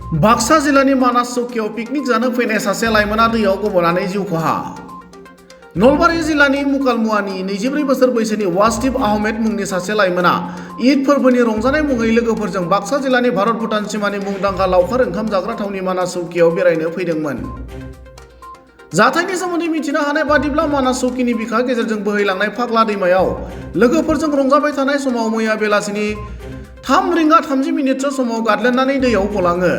बाक्सा जिल्लानि मानास चौकियाव पिकनिक जानो फैनाय सासे लाइमोना दैयाव गबनानै जिउ खहा। नलबारि जिल्लानि मुकालमुवानि 24 बोसोर बैसोनि वासिफ आहमेद मुंनि सासे लाइमोना ईद फोरबोनि रंजानाय मुङै लोगोफोरजों बाक्सा जिल्लानि भारत भुटान सिमानि मुंदांखा लावखार ओंखाम जाग्रा थावनि मानास चौकियाव बेरायनो फैदोंमोन। जाथायनि सोमोन्दै मिथिनो हानाय बादिब्ला मानास चौकिनि बिखा गेजेरजों बोहैलांनाय फाग्ला दैमायाव लोगोफोरजों रंजाबाय थानाय समाव मैया बेलासिनि 3:30 समाव गादलेननानै दैयाव गलाङो।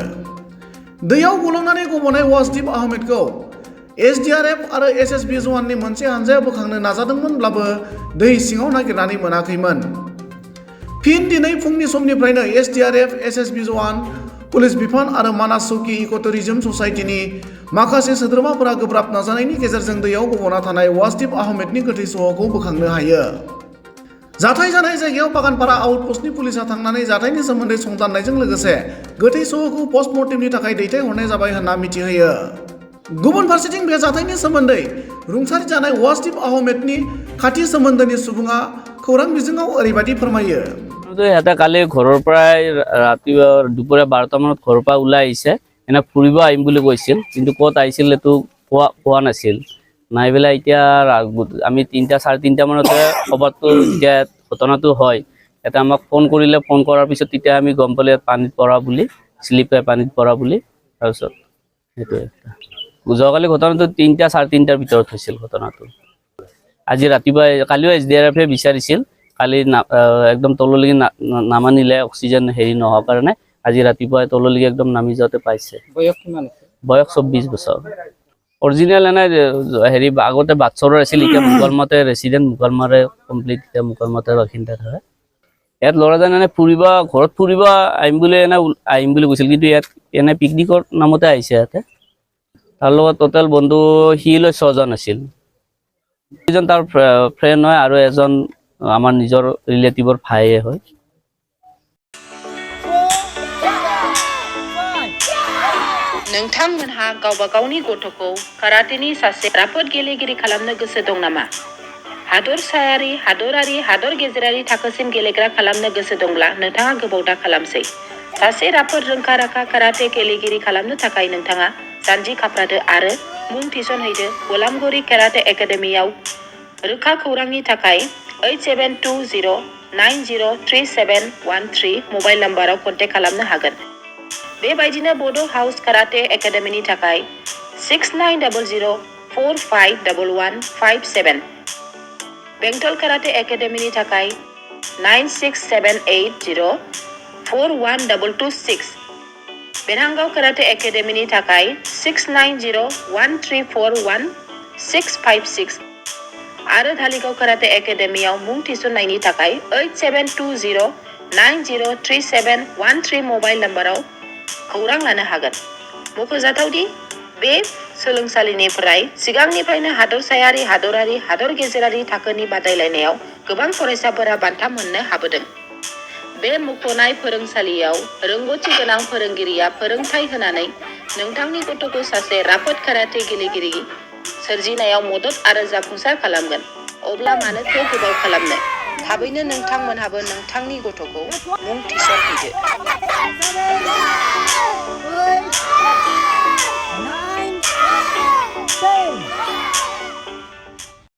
दैयाव गलांनानै गबनाय वासिफ आहमेदखौ एसडीआरएफ आरो एसएसबी जवाननि मोनसे हानजाया बोखांनो नाजादोंमोनब्लाबो दै सिङाव नागिरनानै मोनाखैमोन। फिन दिनै फुंनि समनिफ्रायनो एसडीआरएफ, एसएसबी जवान, पुलिस बिफान आरो मानास चौकी इको टुरिज्म ससाइटिनि माखासे सोद्रोमाफोरा गोब्राब नाजानायनि गेजेरजों दैयाव गबना थानाय वासिफ आहमेदनि गोथै सह'खौ बोखांनो हायो। जाथाय जानाय जायगायाव बागानपारा आउटपस्टनि पुलिसा थांनानै जाथायनि सोमोन्दै संदाननायजों लोगोसे गोथै सह'खौ पस्टमर्टेमनि थाखाय दैथायहरनाय जाबाय होनना मिथिहोयो। गुबुन फारसेथिं बे जाथायनि सोमोन्दै रुंसारि जानाय वासिफ आहमेदनि खाथि सोमोन्दोनि सुबुङा खौरां बिजोङाव ओरैबायदि फोरमायो। সিহঁতে কালি ঘৰৰ পৰাই ৰাতিপুৱা দুপৰীয়া 12টা মানত ঘৰৰ পৰা ওলাই আহিছে। এনে ফুৰিব আহিম বুলি কৈছিল, কিন্তু ক'ত আহিছিল এইটো কোৱা নাছিল। নাই পেলাই এতিয়া আমি 3:30 মানতে খবৰটো যেতিয়া ঘটনাটো হয়, এটা আমাক ফোন কৰিলে। ফোন কৰাৰ পিছত তেতিয়া আমি গম পালোঁ ইয়াত পানীত পৰা বুলি, শ্লিপে পানীত পৰা বুলি। তাৰপিছত সেইটোৱে যোৱাকালি ঘটনাটো 3:30-3:30 ভিতৰত হৈছিল ঘটনাটো। আজি ৰাতিপুৱা কালিও এছডিআৰএফে বিচাৰিছিল, কালি একদম তললৈকে নামানিলে অক্সিজেন হেৰি নোহোৱাৰ কাৰণে। আজি ৰাতিপুৱা তললৈকে একদম নামি যাওঁতে পাইছে। বয়স কিমান আছে? বয়স 24 বছৰ। অৰিজিনেল এনে হেৰি আগতে বাটচৰৰ আছিল, এতিয়া মুকালমাতে ৰেচিডেণ্ট, মুকালমাৰে কমপ্লিট, এতিয়া মুকালমাতে বাসিন্দা হয়। ইয়াত ল'ৰাজন এনে ঘৰত ফুৰিব আহিম বুলি কৈছিল, কিন্তু ইয়াত এনে পিকনিকৰ নামতে আহিছে ইয়াতে। তাৰ লগত টোটেল বন্ধু সি লৈ 6 জন আছিল। এজন তাৰ ফ্ৰেণ্ড হয় আৰু এজন আমাৰ নিজৰ ৰিলেটিভৰ ভাইয়ে হয়। नोंथांमोनहा गावबा गावनि गथ'खौ काराटेनि सासे राफोद गेलेगिरि खालामनो गोसो दं नामा? हादरसायारि, हादरारि, हादर गेजेरारि थाखोसिम गेलेग्रा खालामनो गोसो दंब्ला नोंथाङा गोबाव दा खालामसै। सासे राफोद रोंखा-राखा काराटे गेलेगिरि खालामनो थाखाय नोंथाङा जानजि खाफ्रादो आरो मुं थिसनहैदो गलामगुरि काराटे एकाडेमियाव। रोखा खौरांनि थाखाय 8720903713 मबाइल नाम्बाराव कन्टेक्ट खालामनो हागोन। बेबायदिनो बड' हाउस काराटे एकाडेमिनि थाखाय 6900451157, बेंटल काराटे एकाडेमिनि थाखाय 9678041226, बेरहांगाव काराटे एकाडेमिनि थाखाय 6901341656 आरो धालिगाव काराटे एकाडेमियाव मुं थिसननायनि थाखाय 8720903713 मबाइल नाम्बाराव खौरां लानो हागोन। मख'जाथावदि बे सोलोंसालिनिफ्राय सिगांनिफ्रायनो हादरसायारि, हादरारि, हादर गेजेरारि थाखोनि बादायलायनायाव गोबां फरायसाफोरा बान्था मोननो हाबोदों। बे मुंख'नाय फोरोंसालियाव रोंग'थि गोनां फोरोंगिरिया फोरोंथाय होनानै नोंथांनि गथ'खौ सासे राफोद काराटे गेलेगिरि सोरजिनायाव मदद आरो जाफुंसार खालामगोन। अब्ला मानोथो गोबाव खालामनो? थाबैनो नोंथांमोनहाबो नोंथांनि गथ'खौ मुं थिसनहैदो।